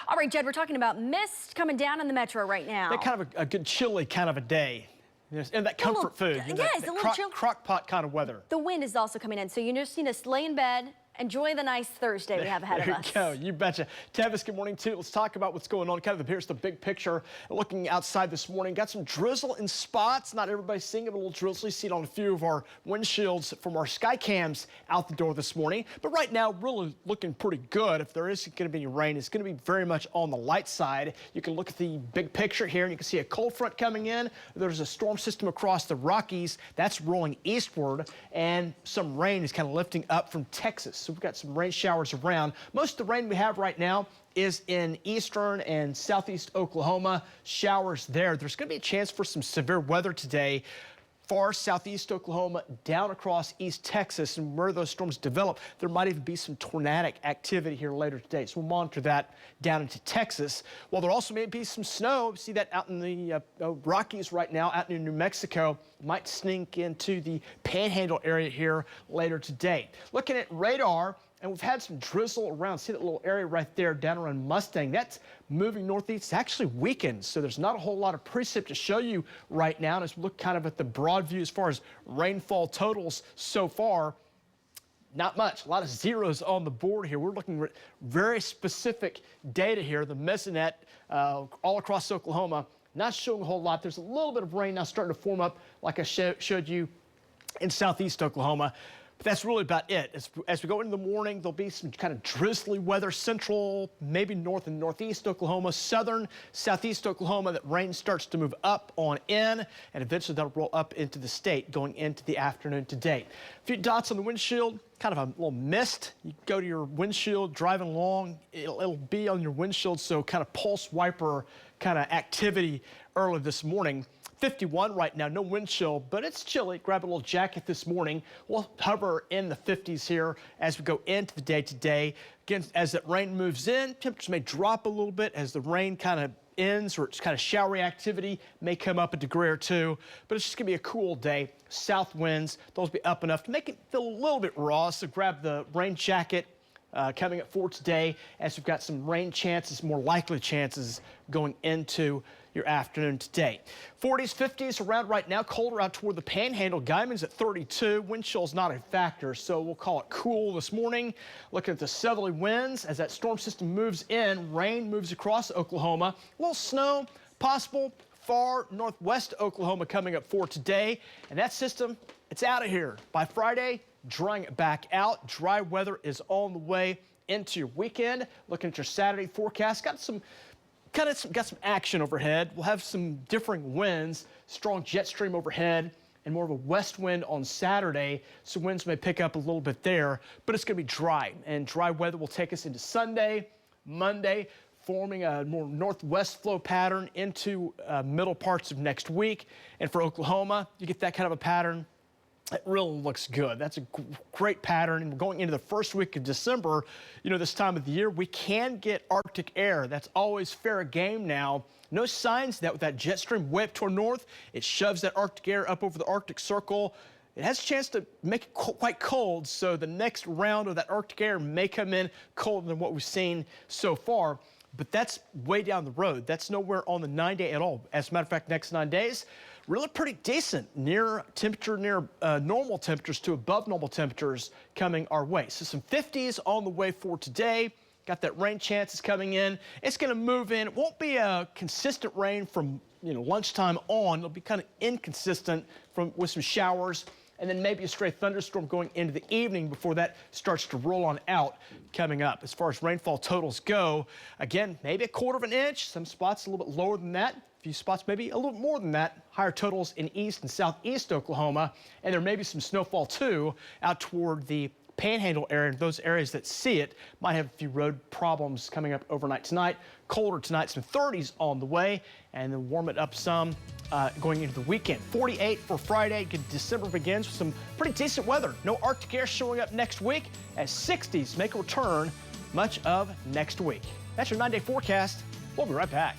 All right, Jed, we're talking about mist coming down in the metro right now. That kind of a good chilly kind of a day. And that comfort food. Yes, a little chill. Crock pot kind of weather. The wind is also coming in, so you just need to lay in bed, enjoy the nice Thursday we have ahead of us. There you go, you betcha. Tavis, good morning too. Let's talk about what's going on. Kind of here's the big picture. Looking outside this morning, got some drizzle in spots. Not everybody's seeing it, a little drizzly. You see it on a few of our windshields from our sky cams out the door this morning. But right now, really looking pretty good. If there is going to be any rain, it's going to be very much on the light side. You can look at the big picture here, and you can see a cold front coming in. There's a storm system across the Rockies that's rolling eastward, and some rain is kind of lifting up from Texas. So we've got some rain showers around. Most of the rain we have right now is in eastern and southeast Oklahoma. Showers there. There's going to be a chance for some severe weather today. Far southeast Oklahoma, down across East Texas, and where those storms develop, there might even be some tornadic activity here later today. So we'll monitor that down into Texas. Well, there also may be some snow. See that out in the Rockies right now, out in New Mexico. Might sneak into the Panhandle area here later today. Looking at radar, and we've had some drizzle around. See that little area right there down around Mustang? That's moving northeast. It's actually weakened, so there's not a whole lot of precip to show you right now. And as we look kind of at the broad view as far as rainfall totals so far, not much. A lot of zeros on the board here. We're looking at very specific data here. The mesonet all across Oklahoma, not showing a whole lot. There's a little bit of rain now starting to form up, like I showed you in southeast Oklahoma. But that's really about it. As we go into the morning, there'll be some kind of drizzly weather, central, maybe north and northeast Oklahoma, southern, southeast Oklahoma. That rain starts to move up on in, and eventually that'll roll up into the state going into the afternoon today. A few dots on the windshield, kind of a little mist. You go to your windshield driving along, it'll be on your windshield, so kind of pulse wiper kind of activity early this morning. 51 right now, no wind chill, but it's chilly. Grab a little jacket this morning. We'll hover in the 50s here as we go into the day today. Again, as that rain moves in, temperatures may drop a little bit as the rain kind of ends, or it's kind of showery activity may come up a degree or two, but it's just gonna be a cool day. South winds, those will be up enough to make it feel a little bit raw, so grab the rain jacket coming up for today, as we've got some rain chances, more likely chances going into your afternoon today. 40s, 50s around right now. Colder out toward the Panhandle. Guyman's at 32. Wind chill's not a factor, so we'll call it cool this morning. Looking at the southerly winds as that storm system moves in. Rain moves across Oklahoma. A little snow possible far northwest Oklahoma coming up for today. And that system, it's out of here. By Friday, drying it back out. Dry weather is on the way into your weekend. Looking at your Saturday forecast, got some action overhead. We'll have some differing winds, strong jet stream overhead, and more of a west wind on Saturday. So winds may pick up a little bit there, but it's going to be dry, and dry weather will take us into Sunday, Monday, forming a more northwest flow pattern into middle parts of next week. And for Oklahoma, you get that kind of a pattern. It really looks good. That's a great pattern. And we're going into the first week of December. You know, this time of the year, we can get Arctic air. That's always fair game now. No signs that with that jet stream way up toward north, it shoves that Arctic air up over the Arctic Circle. It has a chance to make it quite cold, so the next round of that Arctic air may come in colder than what we've seen so far. But that's way down the road. That's nowhere on the 9-day at all. As a matter of fact, next 9 days, really pretty decent, near normal temperatures to above normal temperatures coming our way. So some 50s on the way for today. Got that rain chances coming in. It's going to move in. It won't be a consistent rain from lunchtime on. It'll be kind of inconsistent with some showers, and then maybe a stray thunderstorm going into the evening before that starts to roll on out coming up. As far as rainfall totals go, again, maybe a quarter of an inch. Some spots a little bit lower than that. A few spots maybe a little more than that. Higher totals in east and southeast Oklahoma. And there may be some snowfall too out toward the Panhandle area. Those areas that see it might have a few road problems coming up overnight tonight. Colder tonight, some 30s on the way, and then warm it up some going into the weekend. 48 for Friday. December begins with some pretty decent weather. No Arctic air showing up next week, as 60s make a return much of next week. That's your 9-day forecast. We'll be right back.